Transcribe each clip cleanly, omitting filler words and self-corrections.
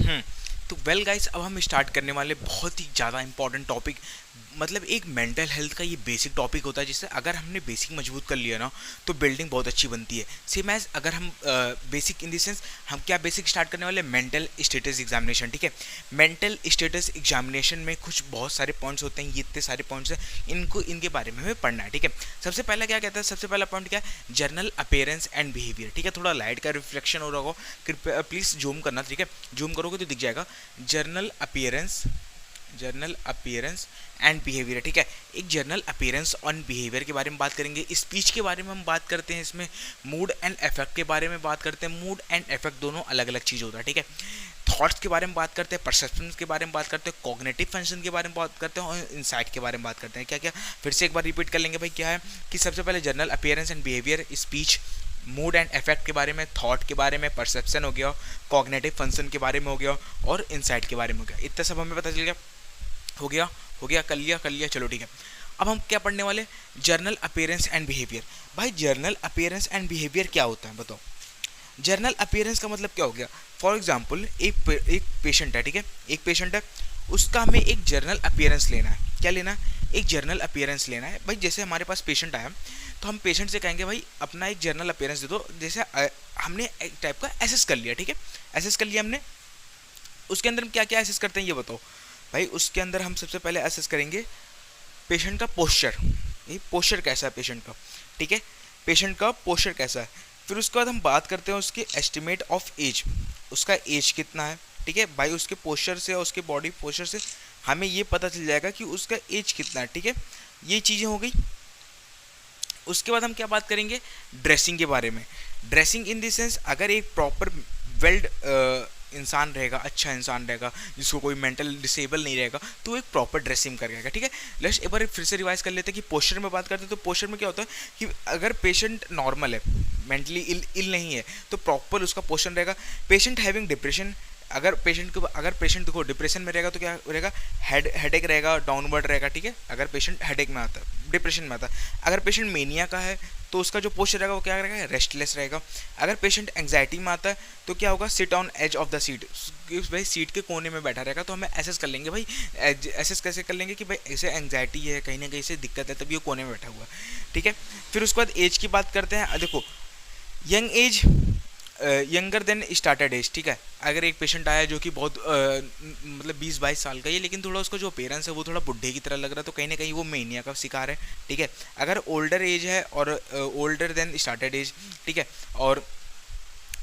हम्म तो well guys, अब हम स्टार्ट करने वाले बहुत ही ज़्यादा इंपॉर्टेंट टॉपिक, मतलब एक मेंटल हेल्थ का ये बेसिक टॉपिक होता है जिससे अगर हमने बेसिक मजबूत कर लिया ना तो बिल्डिंग बहुत अच्छी बनती है। सेम एज अगर हम बेसिक इन द सेंस, हम क्या बेसिक स्टार्ट करने वाले, मेंटल स्टेटस एग्जामिनेशन। ठीक है, मेंटल स्टेटस एग्जामिनेशन में कुछ बहुत सारे पॉइंट्स होते हैं, ये इतने सारे पॉइंट्स हैं, इनको इनके बारे में हमें पढ़ना है। ठीक है, सबसे पहला क्या कहता है, सबसे पहला पॉइंट क्या है, जर्नल अपीयरेंस एंड बिहेवियर। ठीक है, थोड़ा लाइट का रिफ्लेक्शन हो रहा होगा, कृपया प्लीज़ जूम करना। ठीक है, जूम करोगे तो दिख जाएगा journal appearance, journal appearance and behaviour. ठीक है, एक जर्नल अपीयरेंस ऑन बिहेवियर के बारे में बात करेंगे, स्पीच के बारे में हम बात करते हैं, इसमें मूड एंड इफेक्ट के बारे में बात करते हैं। मूड एंड इफेक्ट दोनों अलग अलग चीज़ होता है। ठीक है, थॉट्स के बारे में बात करते हैं, परसेप्शन के बारे में बात करते हैं, कॉग्निटिव फंक्शन के बारे में बात करते हैं और इंसाइट के बारे में बात करते हैं। क्या क्या, फिर से एक बार रिपीट कर लेंगे भाई। क्या है कि सबसे पहले journal appearance and behaviour, speech, mood and effect के बारे में, थॉट के बारे में, परसेप्शन हो गया, कॉग्निटिव फंक्शन के बारे में हो गया और इंसाइट के बारे में हो गया। इतना सब हमें पता चल गया, हो गया, कर लिया। चलो ठीक है, अब हम क्या पढ़ने वाले, जर्नल अपीयरेंस एंड बिहेवियर। भाई जर्नल अपीयरेंस एंड बिहेवियर क्या होता है बताओ। जर्नल अपीयरेंस का मतलब क्या हो गया, फॉर एग्जाम्पल एक पेशेंट है। ठीक है, एक पेशेंट है, उसका हमें एक जर्नल अपीयरेंस लेना है। क्या लेना है, एक जर्नल अपीयरेंस लेना है। भाई जैसे हमारे पास पेशेंट आया तो हम पेशेंट से कहेंगे भाई अपना एक जर्नल अपीयरेंस दे दो। जैसे हमने एक टाइप का एसेस कर लिया। ठीक है, एसेस कर लिया हमने, उसके अंदर हम क्या क्या एसेस करते हैं ये बताओ। भाई उसके अंदर हम सबसे पहले एसेस करेंगे पेशेंट का पोस्चर, ये पोस्चर कैसा है पेशेंट का। ठीक है, पेशेंट का पोस्चर कैसा है। फिर उसके बाद हम बात करते हैं उसके एस्टिमेट ऑफ एज, उसका एज कितना है। ठीक है भाई, उसके पोस्चर से और उसके बॉडी पोस्चर से हमें ये पता चल जाएगा कि उसका एज कितना है। ठीक है, ये चीज़ें हो गई। उसके बाद हम क्या बात करेंगे, ड्रेसिंग के बारे में। ड्रेसिंग इन द सेंस, अगर एक प्रॉपर वेल्ड इंसान रहेगा, अच्छा इंसान रहेगा, जिसको कोई मेंटल डिसेबल नहीं रहेगा, तो एक प्रॉपर ड्रेसिंग कर रहेगा। ठीक है, लेट्स एक बार फिर से रिवाइज कर लेते हैं कि पोस्चर में बात करते हैं। तो पोस्चर में क्या होता है कि अगर पेशेंट नॉर्मल है, मेंटली इल नहीं है, तो प्रॉपर उसका पोस्चर रहेगा। पेशेंट हैविंग डिप्रेशन, अगर पेशेंट देखो डिप्रेशन में रहेगा तो क्या रहेगा, हेडेक रहेगा, डाउनवर्ड रहेगा। ठीक है, अगर पेशेंट हेडेक में आता है, डिप्रेशन में आता है। अगर पेशेंट मेनिया का है तो उसका जो पोस्चर रहेगा वो क्या रहेगा, रेस्टलेस रहेगा। अगर पेशेंट एंग्जाइटी में आता है तो क्या होगा, sit on edge of the seat, भाई सीट के कोने में बैठा रहेगा। तो हमें एसेस कर लेंगे भाई, एसेस कैसे कर लेंगे कि भाई ऐसे एंग्जाइटी है, कहीं ना कहीं से दिक्कत है, तभी वो कोने में बैठा हुआ है। ठीक है, फिर उसके बाद एज की बात करते हैं। देखो young age, younger than started age. ठीक है, अगर एक पेशेंट आया जो कि बहुत मतलब 20-22 साल का ही है, लेकिन थोड़ा उसका जो पेरेंट्स है वो थोड़ा बुढ़े की तरह लग रहा है, तो कहीं ना कहीं वो मेनिया का शिकार है। ठीक है, अगर ओल्डर एज है और ओल्डर देन स्टार्टेड एज, ठीक है, और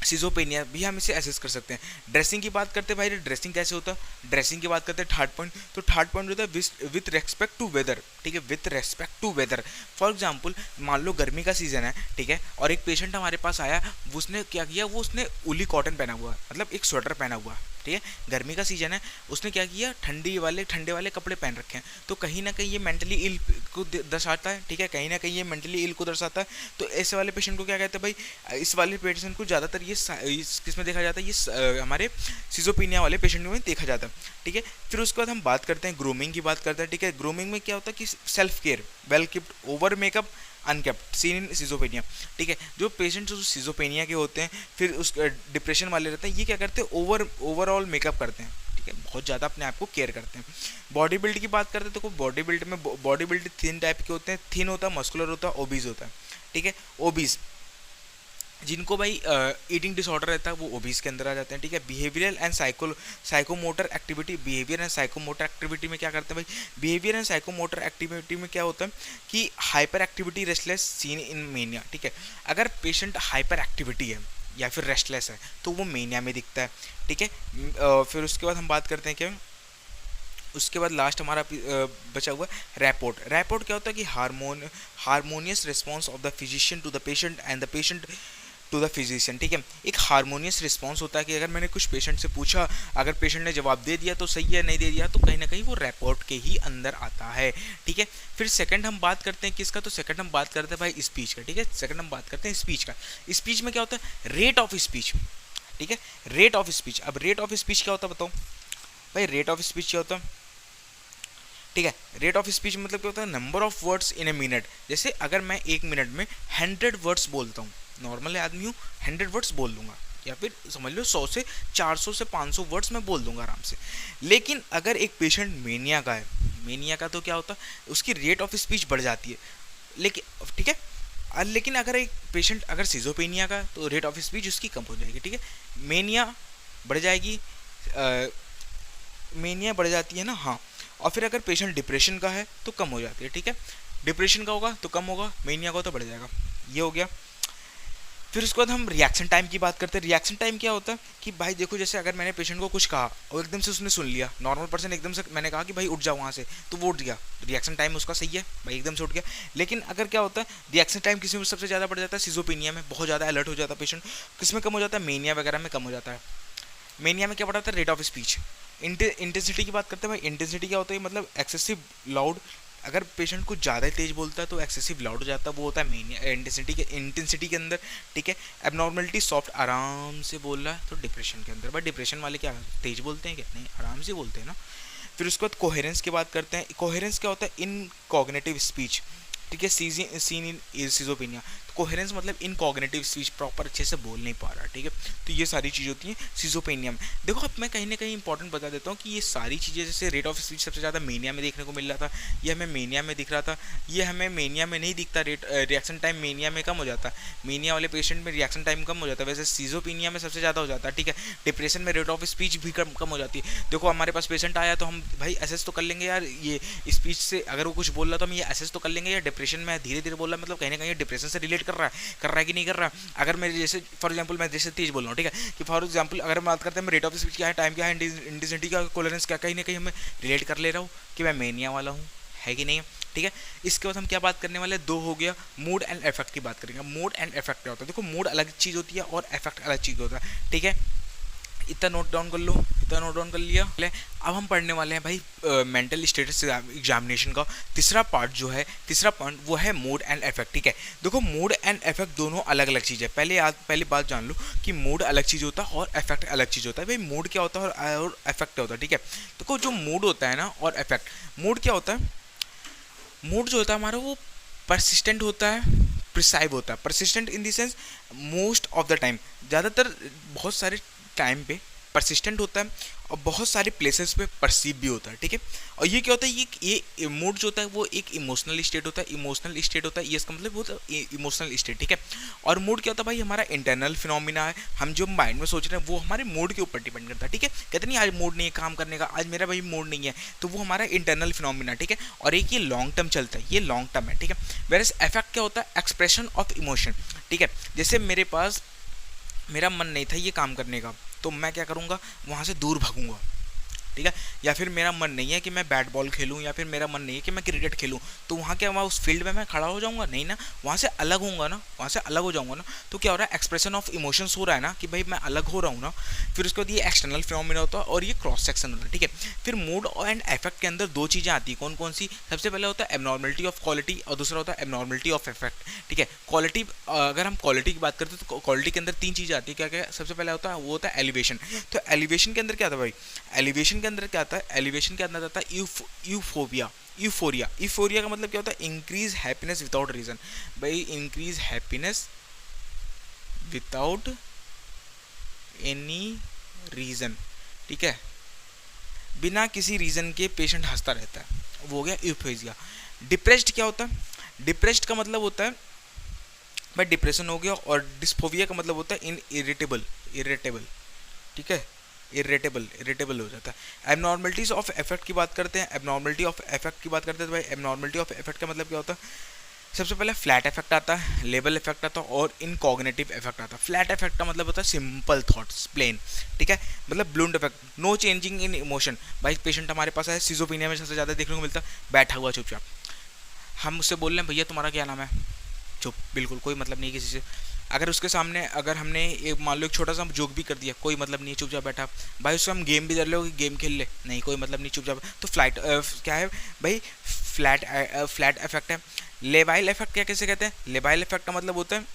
सिजोपेनिया भी हम इसे एसेस कर सकते हैं। ड्रेसिंग की बात करते हैं भाई, ड्रेसिंग कैसे होता है, ड्रेसिंग की बात करते हैं थर्ड पॉइंट। तो थर्ड पॉइंट होता है विथ रेस्पेक्ट टू वेदर। ठीक है, with respect to weather. For example मान लो गर्मी का सीजन है, ठीक है, और एक पेशेंट हमारे पास आया, उसने क्या किया, वो उसने उली कॉटन पहना हुआ है, मतलब एक स्वेटर पहना हुआ है। ठीक है, गर्मी का सीजन है, उसने क्या किया, ठंडे वाले कपड़े पहन रखे हैं, तो कहीं ना कहीं ये मेंटली इल को दर्शाता है। ठीक है, कहीं ना कहीं ये मेंटली इल को दर्शाता है। तो ऐसे वाले पेशेंट को क्या कहते हैं भाई, इस वाले पेशेंट को ज़्यादातर ये किस में देखा जाता है, ये हमारे सिजोपिनिया वाले पेशेंट में देखा जाता है। ठीक है, फिर उसके बाद हम बात करते हैं ग्रूमिंग की बात करते हैं। ठीक है, ग्रूमिंग में क्या होता है कि self care, well kept, over makeup, unkempt, seen in schizophrenia. ठीक है, जो पेशेंट्स जो सिजोपेनिया के होते हैं, फिर उस डिप्रेशन वाले रहते हैं, ये क्या करते हैं, ओवरऑल मेकअप करते हैं। ठीक है, बहुत ज़्यादा अपने आप को केयर करते हैं। बॉडी बिल्ड की बात करते हैं तो बॉडी बिल्ड थिन टाइप के होते हैं, थिन होता है, मस्कुलर होता है, ओबीज होता है। ठीक है, ओबीज जिनको भाई ईटिंग डिसऑर्डर रहता है वो ओबीज के अंदर आ जाते हैं। ठीक है, behavioural and psychomotor activity, behaviour and psychomotor activity में क्या करते हैं भाई, बिहेवियर एंड साइकोमोटर एक्टिविटी में क्या होता है कि hyper activity, restless, seen in mania. ठीक है, अगर पेशेंट हाइपर एक्टिविटी है या फिर रेस्टलेस है तो वो मेनिया में दिखता है। ठीक है, फिर उसके बाद हम बात करते हैं क्या, उसके बाद लास्ट हमारा बचा हुआ रैपोर्ट। रैपोर्ट क्या होता है कि harmonious response of the physician to the patient and the patient to the physician. ठीक है, एक हारमोनियस रिस्पॉन्स होता है कि अगर मैंने कुछ पेशेंट से पूछा, अगर पेशेंट ने जवाब दे दिया तो सही है, नहीं दे दिया तो कहीं ना कहीं वो रैपोर्ट के ही अंदर आता है। ठीक है, फिर सेकंड हम बात करते हैं किसका, तो सेकंड हम बात करते हैं भाई स्पीच का। ठीक है, सेकंड हम बात करते हैं स्पीच का। स्पीच में क्या होता है, रेट ऑफ स्पीच। ठीक है, रेट ऑफ स्पीच। अब रेट ऑफ स्पीच क्या होता है बताओ भाई, रेट ऑफ स्पीच क्या होता है। ठीक है, रेट ऑफ स्पीच मतलब क्या होता है, number of words in a minute. जैसे अगर मैं 1 मिनट में 100 वर्ड्स बोलता हूँ, नॉर्मल आदमी हूँ 100 वर्ड्स बोल दूंगा, या फिर समझ लो 100 से 400 से 500 वर्ड्स मैं बोल दूंगा आराम से। लेकिन अगर एक पेशेंट मेनिया का है, मेनिया का तो क्या होता है उसकी रेट ऑफ स्पीच बढ़ जाती है, लेकिन ठीक है। लेकिन अगर एक पेशेंट अगर सिजोपेनिया का तो रेट ऑफ स्पीच उसकी कम हो जाएगी, ठीक है। मेनिया बढ़ जाएगी, मेनिया बढ़ जाती है ना, हाँ। और फिर अगर पेशेंट डिप्रेशन का है तो कम हो जाती है, ठीक है। डिप्रेशन का होगा तो कम होगा, मेनिया का तो बढ़ जाएगा। ये हो गया। फिर उसके बाद हम रिएक्शन टाइम की बात करते हैं। रिएक्शन टाइम क्या होता है कि भाई देखो, जैसे अगर मैंने पेशेंट को कुछ कहा और एकदम से उसने सुन लिया, नॉर्मल पर्सन एकदम से मैंने कहा कि भाई उठ जाओ वहाँ से, तो वो उठ गया, रिएक्शन टाइम उसका सही है भाई, एकदम से उठ गया। लेकिन अगर क्या होता है रिएक्शन टाइम किसी में सबसे ज़्यादा बढ़ जाता है, सिजोपेनिया में बहुत ज़्यादा अलर्ट हो जाता है पेशेंट। किसमें कम हो जाता है, मेनिया वगैरह में कम हो जाता है। मेनिया में क्या बढ़ाता है, रेट ऑफ स्पीच। इंटेंसिटी की बात करते हैं भाई, इंटेंसिटी क्या होता है, मतलब एक्सेसिव लाउड। अगर पेशेंट कुछ ज़्यादा तेज बोलता है तो एक्सेसिव लाउड हो जाता है, वो होता है मेनिया इंटेंसिटी के अंदर, ठीक है। एबनॉर्मलिटी सॉफ्ट आराम से बोल रहा है तो डिप्रेशन के अंदर। बट डिप्रेशन वाले क्या तेज बोलते हैं क्या, नहीं, आराम से बोलते हैं ना। फिर उसके बाद कोहेरेंस की बात करते हैं। कोहेरेंस क्या होता है, इन कॉग्निटिव स्पीच, ठीक है, सीन इन सिजोपेनिया। कोहेरेंस मतलब इन कॉग्निटिव स्पीच, प्रॉपर अच्छे से बोल नहीं पा रहा, ठीक है। तो ये सारी चीज़ होती हैं सिजोपेनिया में। देखो अब मैं कहीं ना कहीं इंपॉर्टेंट बता देता हूँ कि ये सारी चीज़ें, जैसे रेट ऑफ स्पीच सबसे ज़्यादा मेनिया में देखने को मिल रहा था, ये हमें मेनिया में दिख रहा था, ये हमें मेनिया में नहीं दिखता। रिएक्शन टाइम मेनिया में कम हो जाता है, मेनिया वाले पेशेंट में रिएक्शन टाइम कम हो जाता है, वैसे सिजोपेनिया में सबसे ज़्यादा हो जाता है, ठीक है। डिप्रेशन में रेट ऑफ स्पीच भी कम हो जाती है। देखो हमारे पास पेशेंट आया तो हम भाई असेस तो कर लेंगे यार, ये स्पीच से अगर वो कुछ बोल रहा तो हम ये असेस तो कर लेंगे यार, डिप्रेशन में धीरे धीरे बोल रहा है, मतलब कहीं ना कहीं डिप्रेशन से रिलेट कर रहा है कि नहीं कर रहा। अगर मैं जैसे फॉर एग्जांपल मैं जैसे तेज बोल रहा हूँ, ठीक है, कि फॉर एग्जांपल अगर मैं बात करते हैं रेट ऑफ स्पीच क्या है, टाइम क्या है, इंटेंसिटी का, कोलेरेंस क्या, कहीं ना कहीं हमें रिलेट कर ले रहा हूँ कि मैं मेनिया वाला हूँ, है कि नहीं, ठीक है। इसके बाद हम क्या बात करने वाले, दो हो गया, मूड एंड इफेक्ट की बात करेंगे। मूड एंड इफेक्ट क्या होता है, देखो मूड अलग चीज़ होती है और इफेक्ट अलग चीज़ होता है, ठीक है। इतना नोट डाउन कर लो, इतना नोट डाउन कर लिया। अब हम पढ़ने वाले हैं भाई मेंटल स्टेटस एग्जामिनेशन का तीसरा पार्ट जो है, तीसरा पॉइंट वो है मूड एंड इफेक्ट, ठीक है। देखो मूड एंड इफेक्ट दोनों अलग अलग चीज़ है। पहले बात जान लो कि मूड अलग चीज़ होता है और इफेक्ट अलग चीज़ होता है। भाई मूड क्या होता है और इफेक्ट क्या होता है, ठीक है। देखो जो मूड होता है ना और इफेक्ट, मूड क्या होता है, मूड जो होता है हमारा वो परसिस्टेंट होता है, प्रिसाइव होता है। Persistent in the sense most of the time, ज़्यादातर बहुत सारे टाइम पे परसिस्टेंट होता है और बहुत सारे प्लेसेस पे परसीव भी होता है, ठीक है। और ये क्या होता है, ये मूड जो होता है वो एक इमोशनल स्टेट होता है, इमोशनल स्टेट होता है, ये इसका मतलब होता है इमोशनल स्टेट, ठीक है। और मूड क्या होता है भाई, हमारा इंटरनल फिनोमिना है, हम जो माइंड में सोच रहे हैं वो हमारे मूड के ऊपर डिपेंड करता है, ठीक है। कहते नहीं आज मूड नहीं है काम करने का, आज मेरा भाई मूड नहीं है, तो वो हमारा इंटरनल फिनोमिना, ठीक है। और एक ये लॉन्ग टर्म चलता है, ये लॉन्ग टर्म है, ठीक है। वेयरएज इफेक्ट क्या होता है, एक्सप्रेशन ऑफ इमोशन, ठीक है। जैसे मेरे पास मेरा मन नहीं था ये काम करने का, तो मैं क्या करूँगा, वहाँ से दूर भागूंगा, ठीक है। या फिर मेरा मन नहीं है कि मैं बैट बॉल खेलूं, या फिर मेरा मन नहीं है कि मैं क्रिकेट खेलूं, तो वहाँ क्या वहाँ उस फील्ड में मैं खड़ा हो जाऊंगा, नहीं ना, वहाँ से अलग होऊंगा ना, वहाँ से अलग हो जाऊंगा ना। तो क्या हो रहा है, एक्सप्रेशन ऑफ इमोशंस हो रहा है ना कि भाई मैं अलग हो रहा हूँ ना। फिर उसके बाद ये एक्सटर्नल फिनोमिना होता है और ये क्रॉस सेक्शन होता है, ठीक है। फिर मूड एंड इफेक्ट के अंदर दो चीज़ें आती है, कौन कौन सी, सबसे पहले होता है एबनॉर्मलिटी ऑफ क्वालिटी और दूसरा होता है एबनॉर्मलिटी ऑफ इफेक्ट, ठीक है। क्वालिटी, अगर हम क्वालिटी की बात करते हैं तो क्वालिटी के अंदर तीन चीज़ें आती है, क्या क्या, सबसे पहले होता है वो होता है एलिवेशन। तो एलिवेशन के अंदर क्या आता है भाई, एलिवेशन के अंदर क्या आता है, एलिवेशन के अंदर आता है यूफोबिया, यूफोरिया। यूफोरिया का मतलब क्या होता है, इंक्रीज हैप्पीनेस विदाउट रीजन। भाई increase happiness without any reason, ठीक है, बिना किसी रीजन के पेशेंट हंसता रहता है, वो हो गया यूफोरिया। डिप्रेस्ड क्या होता है, डिप्रेस्ड का मतलब होता है भाई डिप्रेशन हो गया। और डिस्फोबिया का मतलब होता है इन इरिटेबल, ठीक है, इरिटेबल हो जाता है। एबनॉर्मलिटीज ऑफ इफेक्ट की बात करते हैं, एबनॉर्मलिटी ऑफ इफेक्ट की बात करते हैं तो भाई एबनॉर्मलिटी ऑफ इफेक्ट का मतलब क्या होता है, सबसे पहले फ्लैट इफेक्ट आता है, लेबल इफेक्ट आता है और इनकॉग्निटिव इफेक्ट आता है। फ्लैट इफेक्ट का मतलब होता है सिंपल थॉट्स, प्लेन, ठीक है, मतलब blunt effect, no changing in emotion. भाई पेशेंट हमारे पास है, सिजोपेनिया में सबसे ज़्यादा देखने को मिलता है, बैठा हुआ चुपचाप, हम उससे बोल रहे हैं भैया तुम्हारा क्या नाम है, चुप, बिल्कुल कोई मतलब नहीं किसी से। अगर उसके सामने अगर हमने एक मान लो एक छोटा सा जोक भी कर दिया, कोई मतलब नहीं, चुपचाप बैठा। भाई उससे हम गेम भी कर लो, गेम खेल ले, नहीं कोई मतलब नहीं, चुपचाप। तो फ्लैट क्या है भाई, फ्लैट इफेक्ट है। लेबाइल इफेक्ट क्या कैसे कहते हैं, लेबाइल इफेक्ट का मतलब होता है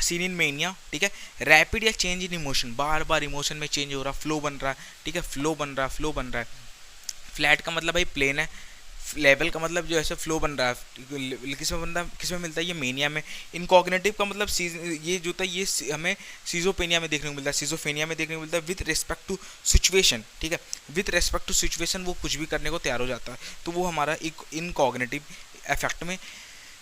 सीन इन मेनिया, ठीक है, रैपिड या change in emotion, bar bar emotion में चेंज हो रहा, फ्लो बन रहा है, ठीक है, फ्लो बन रहा है। फ्लैट का मतलब भाई प्लेन है, लेवल का मतलब जो ऐसे फ्लो बन रहा है, किस में बन रहा है, किस में मिलता है, ये मेनिया में। इनकॉग्निटिव का मतलब ये जो होता है ये हमें सीजोपेनिया में देखने को मिलता है, सीजोफेनिया में देखने को मिलता है विथ रिस्पेक्ट टू सिचुएशन, ठीक है। विथ रिस्पेक्ट टू सिचुएशन वो कुछ भी करने को तैयार हो जाता है, तो वो हमारा एक इनकॉग्निटिव इफेक्ट में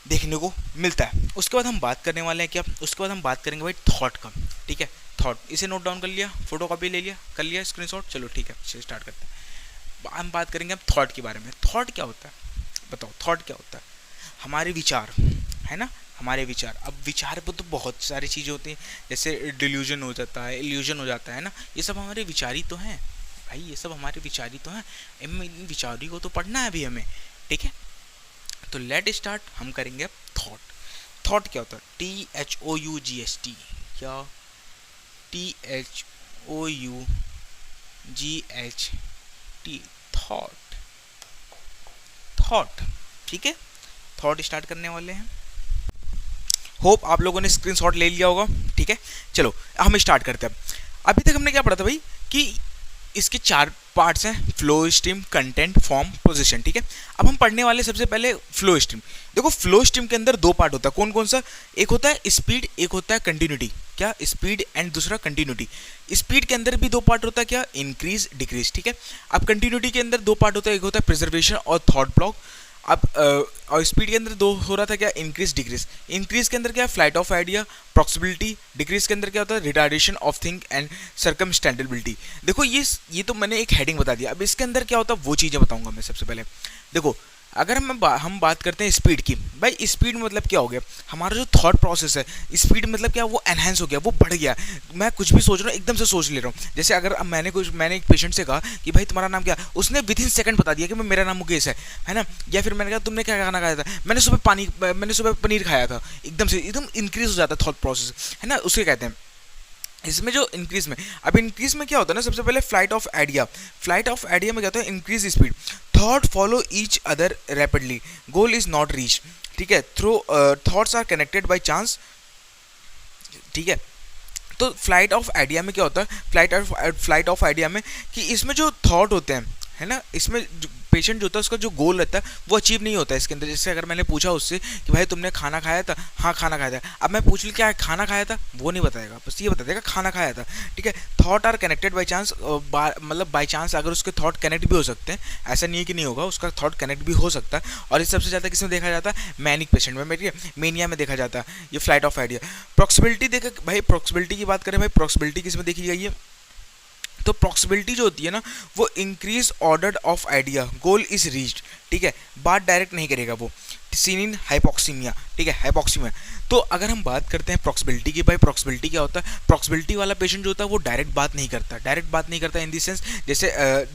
देखने को मिलता है। उसके बाद हम बात करने वाले हैं क्या, उसके बाद हम बात करेंगे भाई थॉट का, ठीक है। थॉट, इसे नोट डाउन कर लिया, फोटो कॉपी ले लिया, कर लिया स्क्रीनशॉट, चलो ठीक है स्टार्ट करते हैं। हम बात करेंगे अब थॉट के बारे में। थॉट क्या होता है, बताओ थॉट क्या होता है? हमारे विचार, है ना, हमारे विचार। अब विचार पर तो बहुत सारी चीज़ें होती हैं, जैसे डिल्यूजन हो जाता है, इल्यूजन हो जाता है ना, ये सब हमारे विचार ही तो हैं भाई, ये सब हमारे विचार ही तो हैं। इन विचारी को तो पढ़ना है अभी हमें, ठीक है। तो लेट स्टार्ट, हम करेंगे अब थॉट। थॉट क्या होता है? THOUGHT, क्या? THOUGHT, thought. थॉट, ठीक है, थॉट स्टार्ट करने वाले हैं। होप आप लोगों ने स्क्रीनशॉट ले लिया होगा, ठीक है। चलो हम स्टार्ट करते हैं। अभी तक हमने क्या पढ़ा था भाई कि इसके 4 पार्ट्स हैं, flow stream, content, form, position, ठीक है। अब हम पढ़ने वाले सबसे पहले फ्लो स्ट्रीम। देखो फ्लो स्ट्रीम के अंदर 2 पार्ट होता है, कौन कौन सा? एक होता है स्पीड, एक होता है कंटिन्यूटी। क्या? स्पीड एंड दूसरा कंटिन्यूटी। स्पीड के अंदर भी 2 पार्ट होता है, क्या? इंक्रीज, डिक्रीज, ठीक है। अब कंटिन्यूटी के अंदर 2 पार्ट होता है, एक होता है प्रिजर्वेशन और थॉट ब्लॉक। अब और स्पीड के अंदर 2 हो रहा था, क्या? Increase, decrease. इंक्रीज के अंदर क्या है? Flight of idea, proxibility. Decrease के अंदर क्या होता है? Retardation of think and circumstantiality. देखो ये तो मैंने एक हेडिंग बता दिया। अब इसके अंदर क्या होता है वो चीज़ें बताऊंगा मैं सबसे पहले। देखो अगर हम बात करते हैं स्पीड की, भाई स्पीड मतलब क्या हो गया? हमारा जो थॉट प्रोसेस है, स्पीड मतलब क्या? वो एनहेंस हो गया, वो बढ़ गया। मैं कुछ भी सोच रहा हूँ एकदम से सोच ले रहा हूँ। जैसे अगर मैंने एक पेशेंट से कहा कि भाई तुम्हारा नाम क्या, उसने विद इन सेकंड बता दिया कि मेरा नाम मुकेश है ना। या फिर मैंने कहा तुमने क्या खाना खाया था, मैंने सुबह पनीर खाया था, एकदम इंक्रीज हो जाता है थॉट प्रोसेस, है ना, उसे कहते हैं। इसमें जो इंक्रीज में, अब इंक्रीज में क्या होता है ना, सबसे पहले flight of idea. Flight of idea में क्या होता है? Increase speed, thought follow each other rapidly, goal is not reach, ठीक है। Through thoughts are connected by chance, ठीक है। तो फ्लाइट ऑफ आइडिया में क्या होता है? फ्लाइट ऑफ आइडिया में कि इसमें जो थॉट होते हैं, है ना, इसमें पेशेंट जो होता है उसका जो गोल रहता है वो अचीव नहीं होता है इसके अंदर। जैसे अगर मैंने पूछा उससे कि भाई तुमने खाना खाया था, हाँ खाना खाया था। अब मैं पूछ लूँ क्या खाना खाया था, वो नहीं बताएगा, बस ये बता देगा खाना खाया था, ठीक है। Thought are connected by chance, मतलब बाई चांस अगर उसके थॉट कनेक्ट भी हो सकते हैं, ऐसा नहीं है कि नहीं होगा, उसका थॉट कनेक्ट भी हो सकता है। और ये सबसे ज़्यादा किसमें देखा जाता है? मैनिक पेशेंट में, मेरी मेनिया में देखा जाता है ये फ्लाइट ऑफ आइडिया। प्रॉक्सिबिलिटी देखा भाई, प्रॉक्सिबिलिटी की बात करें भाई, प्रॉक्सिबिलिटी किसमें देखी गई है? तो प्रॉक्सिबिलिटी जो होती है ना, वो increase order of idea, goal is reached, ठीक है। बात डायरेक्ट नहीं करेगा वो, सीन इन हाइपोक्सीमिया, ठीक है, हाइपोक्सीमिया। तो अगर हम बात करते हैं प्रॉक्सिबिलिटी की, भाई प्रॉक्सिबिलिटी क्या होता है? प्रॉक्सिबिलिटी वाला पेशेंट जो होता है वो डायरेक्ट बात नहीं करता इन दी सेंस, जैसे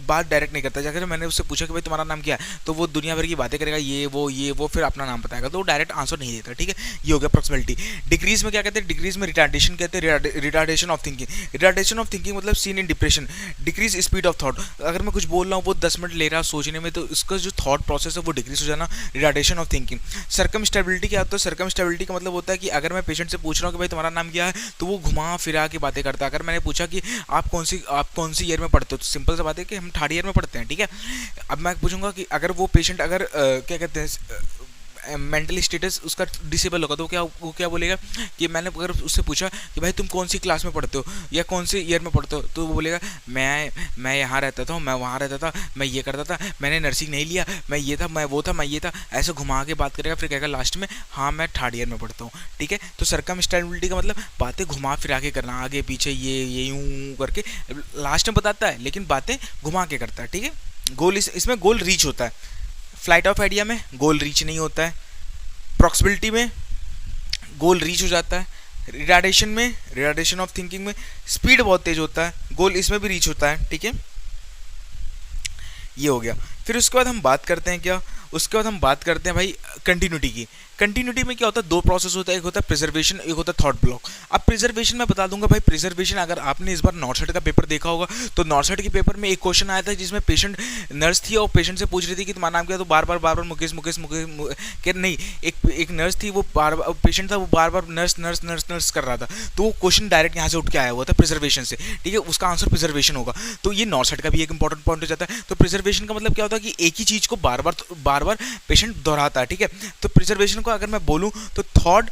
बात डायरेक्ट नहीं करता। अगर मैंने उससे पूछा कि भाई तुम्हारा नाम क्या है, तो वो दुनिया भर की बातें करेगा, ये वो फिर अपना नाम बताएगा, तो वो डायरेक्ट आंसर नहीं देता, ठीक है। ये हो गया प्रॉक्सिबिलिटी। डिक्रीज में क्या कहते हैं? डिक्रीज में रिटार्डेशन कहते हैं, retardation of thinking. Retardation of thinking मतलब seen in depression, decrease speed of thought. अगर मैं कुछ बोल रहा हूँ वो 10 मिनट ले रहा है सोचने में, तो उसका जो थॉट प्रोसेस है वो डिक्रीज हो जाना, रिटार्डेशन ऑफ थिंकिंग। सर्कमस्टेबिलिटी क्या होता है? सर्कमस्टेबिलिटी का मतलब होता है कि अगर मैं पेशेंट से पूछ रहा हूँ कि भाई तुम्हारा नाम क्या है, तो वो घुमा फिरा के बातें करता है। अगर मैंने पूछा कि आप कौन सी ईयर में पढ़ते हो, तो सिंपल सा बात है कि हम 3rd ईयर में पढ़ते हैं, ठीक है। अब मैं पूछूंगा कि अगर वो पेशेंट अगर क्या कहते हैं मेंटली स्टेटस उसका डिसेबल होगा, तो वो क्या बोलेगा कि मैंने अगर उससे पूछा कि भाई तुम कौन सी क्लास में पढ़ते हो या कौन से ईयर में पढ़ते हो, तो वो बोलेगा मैं यहाँ रहता था, मैं वहाँ रहता था, मैं ये करता था, मैंने नर्सिंग नहीं लिया, मैं ये था, मैं वो था, मैं ये था, ऐसे घुमा के बात करेगा। फिर कहेगा लास्ट में हाँ मैं 3rd ईयर में पढ़ता हूँ, ठीक है। तो सर्कमस्टेबिलिटी का मतलब बातें घुमा फिरा के करना, आगे पीछे ये यूँ करके लास्ट में बताता है, लेकिन बातें घुमा के करता है, ठीक है। गोल इसमें गोल रीच होता है। फ्लाइट ऑफ आइडिया में गोल रीच नहीं होता है, प्रॉक्सिबिलिटी में गोल रीच हो जाता है, रिटार्डेशन में, रिटार्डेशन ऑफ थिंकिंग में स्पीड बहुत तेज होता है, गोल इसमें भी रीच होता है, ठीक है। ये हो गया। फिर उसके बाद हम बात करते हैं क्या? उसके बाद हम बात करते हैं भाई कंटिन्यूटी की। कंटिन्यूटी में क्या होता है, दो प्रोसेस होता है, एक होता है प्रिजर्वेशन, एक होता है थॉट ब्लॉक। अब प्रिजर्वेशन में बता दूंगा भाई, प्रिजर्वेशन अगर आपने इस बार नॉर्थ का पेपर देखा होगा तो नॉर्थ के पेपर में एक क्वेश्चन आया था जिसमें पेशेंट नर्स थी और पेशेंट से पूछ रही थी कि तुम्हारा नाम क्या है, तो बार बार मुकेश मुकेश मुकेश के नहीं, एक नर्स थी, वो बार बार पेशेंट था, वो बार बार नर्स नर्स नर्स नर्स कर रहा था, तो वो क्वेश्चन डायरेक्ट यहाँ से उठ के आया हुआ था प्रिजर्वेशन से, ठीक है, उसका आंसर प्रिजर्वेशन होगा। तो ये नॉर्थ का भी एक इंपॉर्टेंट पॉइंट हो जाता है। तो प्रिजर्वेशन का मतलब क्या होता है कि एक ही चीज को बार बार पेशेंट दोहराता है, ठीक है। तो प्रिजर्वेशन को अगर मैं बोलूं तो thought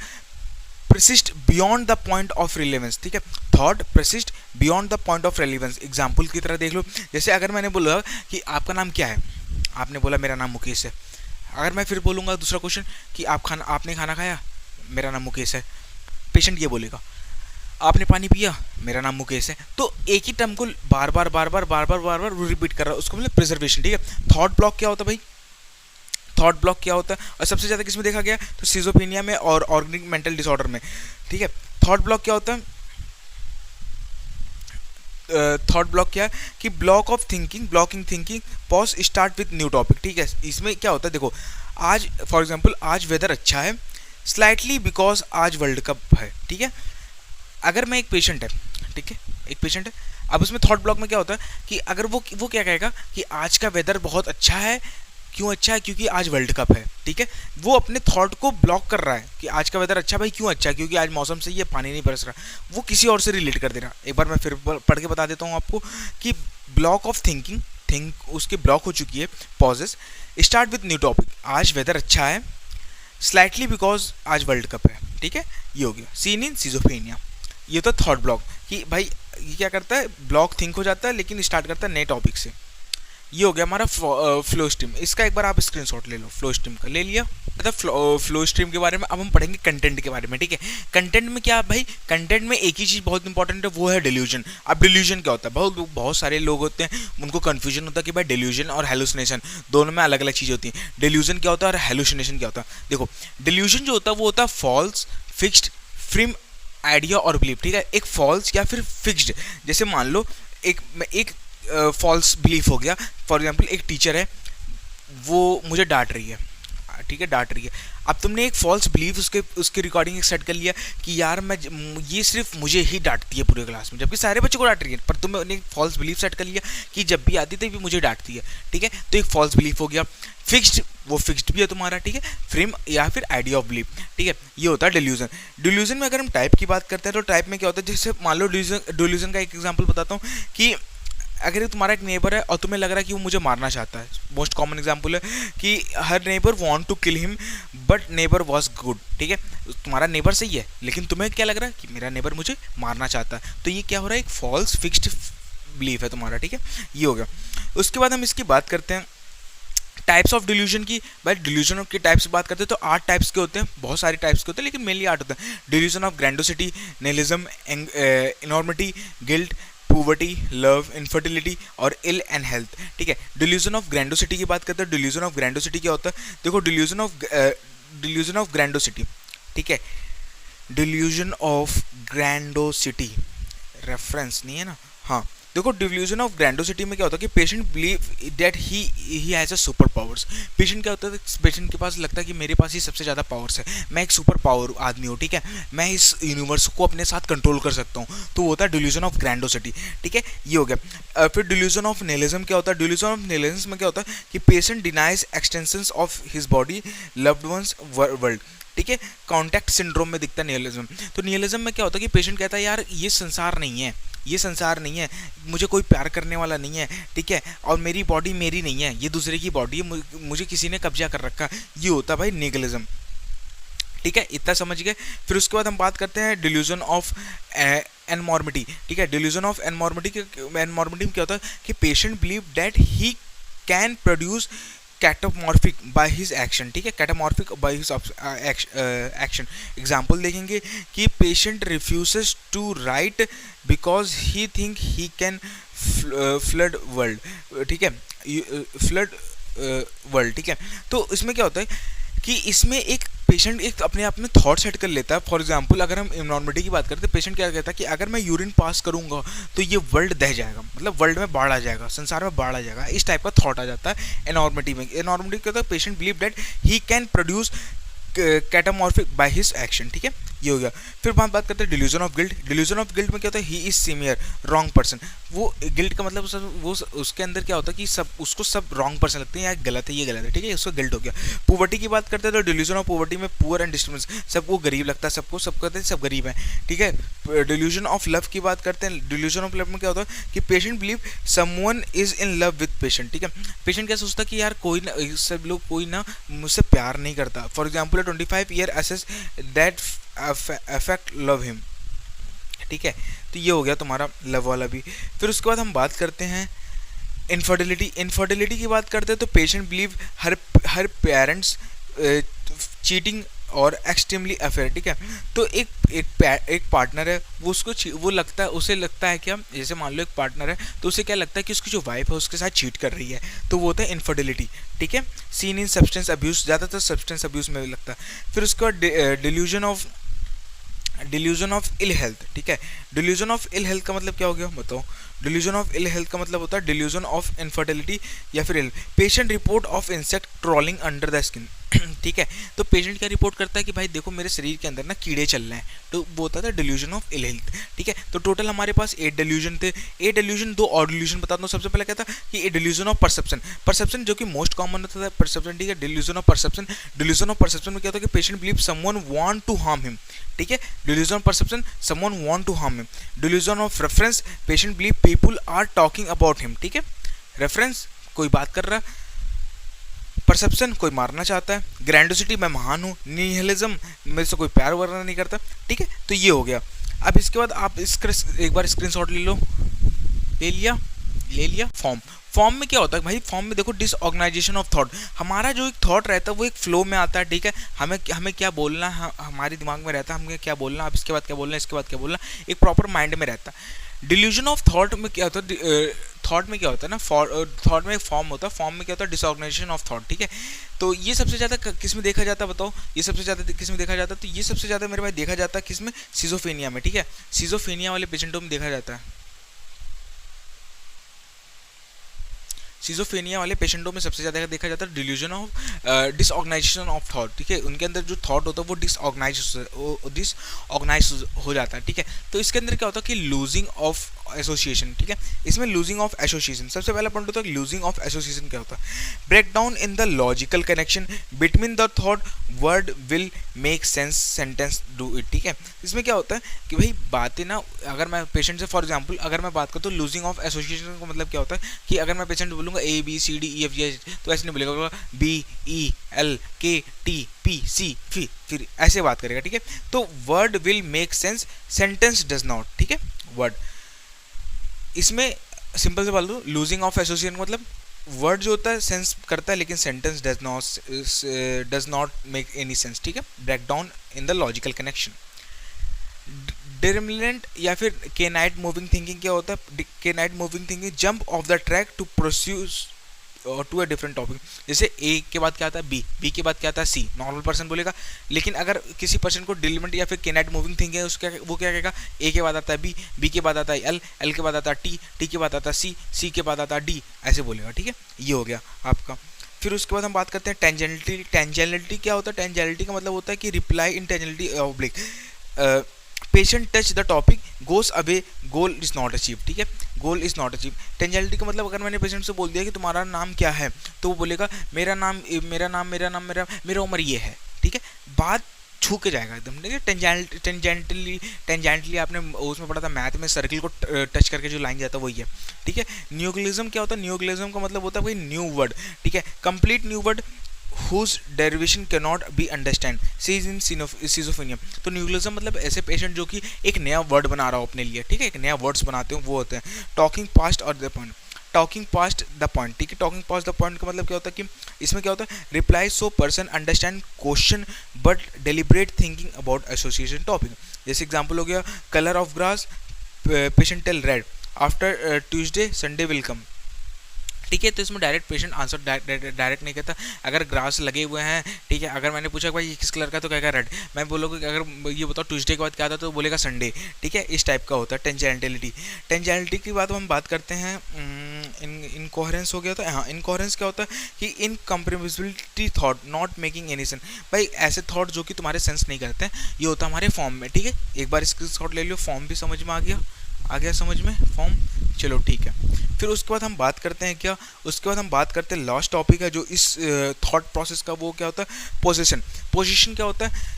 persist beyond the point of relevance, ठीक है, thought persist beyond the point of relevance। Example की तरह देख लो, जैसे अगर मैंने बोला कि आपका नाम क्या है, आपने बोला मेरा नाम मुकेश है, अगर मैं फिर बोलूँगा दूसरा क्वेश्चन कि आपने खाना खाया, मेरा नाम मुकेश है, पेशेंट ये बोलेगा आपने पानी पिया, मेरा नाम मुकेश है। तो एक ही टर्म को बार बार रिपीट कर रहा है, उसको मतलब प्रिजर्वेशन, ठीक है। थॉट ब्लॉक क्या होता है भाई, थॉट ब्लॉक क्या होता है और सबसे ज़्यादा किसमें देखा गया, तो सिजोफ्रेनिया में और ऑर्गेनिक मेंटल डिसऑर्डर में, ठीक है। थॉट ब्लॉक क्या होता है, थॉट ब्लॉक क्या है कि block of thinking, blocking thinking, pause start with new topic, ठीक है। इसमें क्या होता है, देखो आज फॉर एग्जांपल आज वेदर अच्छा है स्लाइटली बिकॉज आज वर्ल्ड कप है, ठीक है। अगर मैं एक पेशेंट है, ठीक है, एक पेशेंट है, अब उसमें थॉट ब्लॉक में क्या होता है कि अगर वो क्या कहेगा कि आज का वेदर बहुत अच्छा है, क्यों अच्छा है, क्योंकि आज वर्ल्ड कप है, ठीक है। वो अपने थॉट को ब्लॉक कर रहा है कि आज का वेदर अच्छा, भाई क्यों अच्छा है, क्योंकि आज मौसम सही है, पानी नहीं बरस रहा, वो किसी और से रिलेट कर दे रहा। एक बार मैं फिर पढ़ के बता देता हूँ आपको कि ब्लॉक ऑफ थिंकिंग उसकी ब्लॉक हो चुकी है, pauses start with new topic, आज वेदर अच्छा है स्लाइटली बिकॉज आज वर्ल्ड कप है, ठीक है, ये हो गया सीन इन सिजोफ्रेनिया। ये तो थॉट ब्लॉक कि भाई ये क्या करता है, ब्लॉक थिंक हो जाता है लेकिन स्टार्ट करता है नए टॉपिक से। ये हो गया हमारा फ्लो स्ट्रीम। इसका एक बार आप स्क्रीनशॉट ले लो, फ्लो स्ट्रीम का ले लिया। मतलब फ्लो स्ट्रीम के बारे में अब हम पढ़ेंगे कंटेंट के बारे में, ठीक है। कंटेंट में क्या भाई, कंटेंट में एक ही चीज़ बहुत इंपॉर्टेंट है, वो है डिल्यूजन। अब डिल्यूजन क्या होता है, बहुत सारे लोग होते हैं उनको कन्फ्यूजन होता है कि भाई डिल्यूजन और हेलुसिनेशन दोनों में अलग अलग चीज़ें होती हैं। डिल्यूजन क्या होता है और हेलुसिनेशन क्या होता है। देखो डिल्यूजन जो होता है वो होता है फॉल्स फिक्स्ड फ्रेम आइडिया और बिलीफ, ठीक है। एक फॉल्स या फिर फिक्स्ड, जैसे मान लो एक फॉल्स बिलीफ हो गया। फॉर एग्जाम्पल एक टीचर है, वो मुझे डांट रही है, ठीक है, डांट रही है। अब तुमने एक फॉल्स बिलीफ उसके रिकॉर्डिंग एक सेट कर लिया कि यार मैं ये सिर्फ मुझे ही डांटती है पूरे क्लास में, जबकि सारे बच्चों को डांट रही है, पर तुमने एक फॉल्स बिलीफ सेट कर लिया कि जब भी आती तभी मुझे डांटती है, ठीक है। तो एक फॉल्स बिलीफ हो गया। फिक्स्ड, वो फिक्स्ड भी है तुम्हारा, ठीक है, फ्रेम या फिर आइडिया ऑफ बिलीफ, ठीक है। ये होता है डिल्यूजन। डिल्यूजन में अगर हम टाइप की बात करते हैं तो टाइप में क्या होता है, जैसे मान लो डिल्यूजन का एक एग्जाम्पल बताता हूँ कि अगर तुम्हारा एक नेबर है और तुम्हें लग रहा है कि वो मुझे मारना चाहता है, मोस्ट कॉमन एग्जांपल है कि हर neighbour want to kill him but neighbour was good, ठीक है। तुम्हारा नेबर सही है लेकिन तुम्हें क्या लग रहा है कि मेरा नेबर मुझे मारना चाहता है, तो ये क्या हो रहा है, एक फॉल्स फिक्स्ड बिलीफ है तुम्हारा, ठीक है। ये हो गया। उसके बाद हम इसकी बात करते हैं टाइप्स ऑफ डिल्यूजन की। भाई डिल्यूजन की टाइप्स बात करते हैं तो 8 टाइप्स के होते हैं, बहुत सारे टाइप्स के होते हैं लेकिन मेनली 8 होते हैं। Delusion of grandiosity, nihilism, enormity, guilt, poverty, love, infertility और इल एंड हेल्थ, ठीक है। डिल्यूजन ऑफ ग्रैंडोसिटी की बात करते हैं। डिल्यूजन ऑफ ग्रैंडोसिटी क्या होता है, देखो डिल्यूजन ऑफ ग्रैंडोसिटी, ठीक है, डिल्यूजन ऑफ ग्रैंडोसिटी रेफरेंस नहीं है ना, हाँ। देखो डिल्यूजन ऑफ ग्रैंडोसिटी में क्या होता है कि patient believe that he has a super powers. Patient क्या होता है, पेशेंट के पास लगता है कि मेरे पास ही सबसे ज़्यादा पावर्स है, मैं एक सुपर पावर आदमी हूँ, ठीक है, मैं इस यूनिवर्स को अपने साथ कंट्रोल कर सकता हूँ, तो वो होता है डिल्यूजन ऑफ ग्रैंडोसिटी, ठीक है। ये हो गया। फिर डिल्यूजन ऑफ निहिलिज्म क्या होता है, डिल्यूजन ऑफ निहिलिज्म में क्या होता है कि patient denies extensions of his body, loved ones, world, ठीक है। कॉन्टैक्ट सिंड्रोम में दिखता है निहिलिज्म। तो निहिलिज्म में क्या होता है कि पेशेंट कहता है यार ये संसार नहीं है, ये संसार नहीं है, मुझे कोई प्यार करने वाला नहीं है, ठीक है, और मेरी बॉडी मेरी नहीं है, ये दूसरे की बॉडी है, मुझे किसी ने कब्जा कर रखा। ये होता है भाई निहिलिज्म, ठीक है, इतना समझ गए। फिर उसके बाद हम बात करते हैं डिल्यूजन ऑफ एनमॉर्मिटी, ठीक है। डिल्यूजन ऑफ एनमॉर्मिटी में क्या होता है कि patient believe that he can produce catamorphic by his action, ठीक है, catamorphic by his action. Example देखेंगे कि patient refuses to write because he think he can flood world, ठीक है, फ्लड वर्ल्ड, ठीक है। तो इसमें क्या होता है कि इसमें एक पेशेंट एक अपने आप में थॉट सेट कर लेता है। फॉर एग्जांपल अगर हम इनॉर्मिटी की बात करते हैं, पेशेंट क्या कहता है कि अगर मैं यूरिन पास करूंगा तो ये वर्ल्ड दह जाएगा, मतलब वर्ल्ड में बाढ़ आ जाएगा, संसार में बाढ़ आ जाएगा, इस टाइप का थॉट आ जाता है इनॉर्मिटी में। इनॉर्मिटी क्या होता है, patient believe that he can produce catamorphic by his action, ठीक है, ये हो गया। फिर हम बात करते हैं delusion of guilt. Delusion of guilt में क्या होता है, he is senior wrong person. वो गिल्ट का मतलब वो उसके अंदर क्या होता है कि सब उसको सब रॉन्ग पर्सन लगते हैं, या गलत है, ये गलत है, ठीक है, उसको गिल्ट हो गया। पुवर्टी की बात करते हैं तो डिल्यूजन ऑफ पुवर्टी में पुअर एंड डिस्टर्बेंस, सबको गरीब लगता है, सबको सब कहते हैं सब गरीब हैं, ठीक है। डिल्यूजन ऑफ लव की बात करते हैं, डिल्यूजन ऑफ लव में क्या होता है कि patient believe someone is in love with patient, ठीक है। पेशेंट क्या सोचता है कि यार कोई ना, सब लोग कोई ना मुझसे प्यार नहीं करता। For example 25 year assess that affect love him, ठीक है, तो ये हो गया तुम्हारा लव वाला भी। फिर उसके बाद हम बात करते हैं इनफर्टिलिटी। इनफर्टिलिटी की बात करते हैं तो पेशेंट बिलीव हर पेरेंट्स चीटिंग और एक्सट्रीमली अफेयर, ठीक है। तो एक पार्टनर है, वो उसको वो लगता है, उसे लगता है क्या, जैसे मान लो एक पार्टनर है तो उसे क्या लगता है कि उसकी जो वाइफ है उसके साथ चीट कर रही है, तो वो होता है इनफर्टिलिटी, ठीक है। सीन इन सब्सटेंस अब्यूज, ज़्यादातर सब्सटेंस अब्यूज में लगता है। फिर उसके बाद डिल्यूजन ऑफ इल हेल्थ, ठीक है। डिल्यूजन ऑफ इल हेल्थ का मतलब क्या हो गया बताओ। डिल्यूजन ऑफ इल हेल्थ का मतलब होता है डिल्यूजन ऑफ इनफर्टिलिटी या फिर ill. Patient report of insect crawling under the skin, ठीक है। तो पेशेंट क्या रिपोर्ट करता है कि भाई देखो मेरे शरीर के अंदर ना कीड़े चल रहे हैं, तो वो होता था डिल्यूजन ऑफ इल हेल्थ, ठीक है। तो टोटल हमारे पास 8 डिल्यूजन थे। 8 डिल्यूजन, 2 और डिल्यूजन बता दो। सबसे पहले क्या था कि डिल्यूजन ऑफ परसेप्शन, परसेप्शन जो कि मोस्ट कॉमन होता था परसेप्शन, ठीक है। Delusion of perception, delusion of perception में क्या होता है कि patient believe someone want to harm him, ठीक है। Delusion of perception, someone want to harm him. Delusion of reference, patient believe people are talking about him, ठीक है। Reference, कोई बात कर रहा है। परसेप्शन, कोई मारना चाहता है। ग्रैंडोसिटी, मैं महान हूँ। निहिलिज्म, मेरे से कोई प्यार वगैरह नहीं करता, ठीक है। तो ये हो गया। अब इसके बाद आप इसका एक बार स्क्रीनशॉट ले लो। ले लिया। फॉर्म में क्या होता है भाई, फॉर्म में देखो डिसऑर्गेनाइजेशन ऑफ थॉट। हमारा जो एक थॉट रहता है वो एक फ्लो में आता है, ठीक है। हमें क्या बोलना है, हमारे दिमाग में रहता है, हमें क्या बोलना, अब इसके बाद क्या बोलना है, इसके बाद क्या बोलना, एक प्रॉपर माइंड में रहता है। डिल्यूजन ऑफ थॉट में क्या होता है, थॉट में क्या होता है ना, थॉट में एक फॉर्म होता है, फॉर्म में क्या होता है डिसऑर्गेनाइजेशन ऑफ थॉट, ठीक है। तो ये सबसे ज़्यादा किस में देखा जाता है बताओ, ये सबसे ज़्यादा किस में देखा जाता है, तो ये सबसे ज़्यादा मेरे भाई देखा जाता है किस में, सिजोफेनिया में, ठीक है। सिजोफेनिया वाले पेशेंटों में देखा जाता है। सिजोफेनिया वाले पेशेंटों में सबसे ज़्यादा देखा जाता है delusion of disorganisation of thought, ठीक है। उनके अंदर जो थॉट होता है वो डिसऑर्गेनाइज हो जाता है, ठीक है। तो इसके अंदर क्या होता है कि लूजिंग ऑफ एसोसिएशन, ठीक है। इसमें लूजिंग ऑफ एसोसिएशन, सबसे पहला पॉइंट होता है लूजिंग ऑफ एसोसिएशन क्या होता है, break down in the logical connection between the thought, word will make sense, sentence do it, ठीक है। इसमें क्या होता है कि भाई बातें ना, अगर मैं पेशेंट से फॉर एग्जांपल अगर मैं बात करूँ तो लूजिंग ऑफ एसोसिएशन का मतलब क्या होता है कि अगर मैं पेशेंट बोलूँगा A B C D E F G, तो ऐसे नहीं बोलेगा, B E L K T P C, फिर ऐसे बात करेगा, ठीक है। तो word will make sense, sentence does not, ठीक है। वर्ड, इसमें सिंपल से बोल दो, लूजिंग ऑफ एसोसिएशन मतलब वर्ड जो होता है सेंस करता है लेकिन sentence does not make any sense, ठीक है। Break down in the logical connection. Determinant या फिर केनाइट मूविंग थिंकिंग क्या होता है, knight moving thinking jump off the track to proceed to a different topic. जैसे ए के बाद क्या आता है बी, बी के बाद क्या आता है सी, नॉर्मल पर्सन बोलेगा। लेकिन अगर किसी पर्सन को डिलीमेंट या फिर केनाइट मूविंग थिंकिंग है उसका वो क्या कहेगा, ए के बाद आता है बी, बी के बाद आता है एल, एल के बाद आता है टी, टी के बाद आता है सी, सी के बाद आता है डी, ऐसे बोलेगा, ठीक है। ये हो गया आपका। फिर उसके बाद हम बात करते हैं टेंजेंटली। टेंजेंटली क्या होता है, टेंजेंटली का मतलब होता है कि reply in tangentially oblique, patient touch the topic goes away, goal is not achieve, ठीक है। Goal is not achieve. Tangentially का मतलब अगर मैंने पेशेंट से बोल दिया कि तुम्हारा नाम क्या है, तो वो बोलेगा मेरा उम्र ये है, ठीक है। बात छू के जाएगा एकदम, ठीक है। टेंजेंटली आपने उसमें पढ़ा था मैथ में, सर्किल को टच करके जो लाइन जाता है वही है, ठीक है। न्यूक्लिज्म क्या होता है, न्यूक्लिज्म का मतलब होता है भाई न्यू वर्ड, ठीक है। Complete new word whose derivation cannot be understand, sees in schizophrenia। तो न्यूक्लिज्म मतलब ऐसे पेशेंट जो कि एक नया वर्ड बना रहा हो अपने लिए, ठीक है, एक नया वर्ड्स बनाते हो वो होते हैं। टॉकिंग पास्ट और the point, talking past the point, ठीक है। टॉकिंग पास्ट द पॉइंट का मतलब क्या होता है कि इसमें क्या होता है, reply so person understand question but deliberate thinking about association topic. जैसे एग्जाम्पल हो गया colour of grass, patient tell red, after Tuesday Sunday will come, ठीक है। तो इसमें डायरेक्ट पेशेंट आंसर डायरेक्ट नहीं कहता। अगर ग्रास लगे हुए हैं, ठीक है, अगर मैंने पूछा भाई ये किस कलर का, तो कहेगा रेड। मैं बोलूँगा कि अगर ये बताओ ट्यूसडे के बाद क्या आता तो बोलेगा संडे, ठीक है। इस टाइप का होता है टेंजेंटलिटी। टेंजेंटलिटी की बात हम बात करते हैं इनकोहेरेंस हो गया था। हाँ, इनकोहेरेंस क्या होता है कि incomprehensibility thought not making any sense. भाई ऐसे थॉट जो कि तुम्हारे सेंस नहीं करते हैं, ये होता है हमारे फॉर्म में। ठीक है, एक बार स्क्रीनशॉट ले लियो, फॉर्म भी समझ में आ गया समझ में फॉर्म। चलो ठीक है, फिर उसके बाद हम बात करते हैं क्या, उसके बाद हम बात करते हैं लास्ट टॉपिक है जो इस थॉट प्रोसेस का, वो क्या होता है पोजीशन। पोजीशन क्या होता है,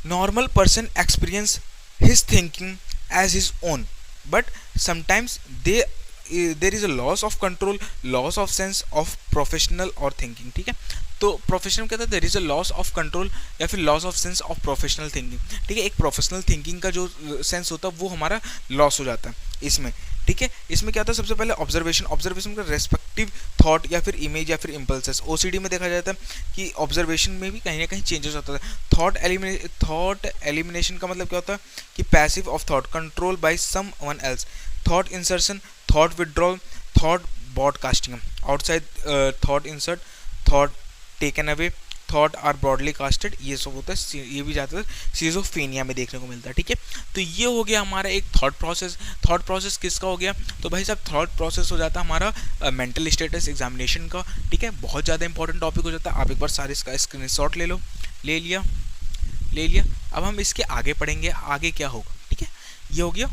normal person experience his thinking as his own, but sometimes there is a loss of control, loss of sense of professional और थिंकिंग। ठीक है, तो प्रोफेशनल कहता है there is a loss of control या फिर loss of sense of professional thinking. ठीक है, एक प्रोफेशनल थिंकिंग का जो सेंस होता है वो हमारा लॉस हो जाता है इसमें। ठीक है, इसमें क्या होता है, सबसे पहले ऑब्जर्वेशन, ऑब्जर्वेशन का रेस्पेक्टिव थॉट या फिर इमेज या फिर इम्पल्सेस। ओसीडी में देखा जाता है कि ऑब्जर्वेशन में भी कहीं ना कहीं चेंजेस होता है। थॉट एलिमिनेशन का मतलब क्या होता है कि passive of thought, control by someone else, thought insertion, thought withdrawal, thought broadcasting, outside thought insert, thought taken away, thought are broadly casted, ये सब होता है, ये भी ज़्यादातर सिजोफ्रेनिया में देखने को मिलता है। ठीक है, तो ये हो गया हमारा एक थॉट प्रोसेस। थॉट प्रोसेस किसका हो गया, तो भाई साहब थॉट प्रोसेस हो जाता है हमारा मेंटल स्टेटस एग्जामिनेशन का। ठीक है, बहुत ज़्यादा इंपॉर्टेंट टॉपिक हो जाता है। आप एक बार सारे इसका स्क्रीनशॉट ले लो, ले लिया। अब हम इसके आगे पढ़ेंगे, आगे क्या होगा। ठीक है, ये हो गया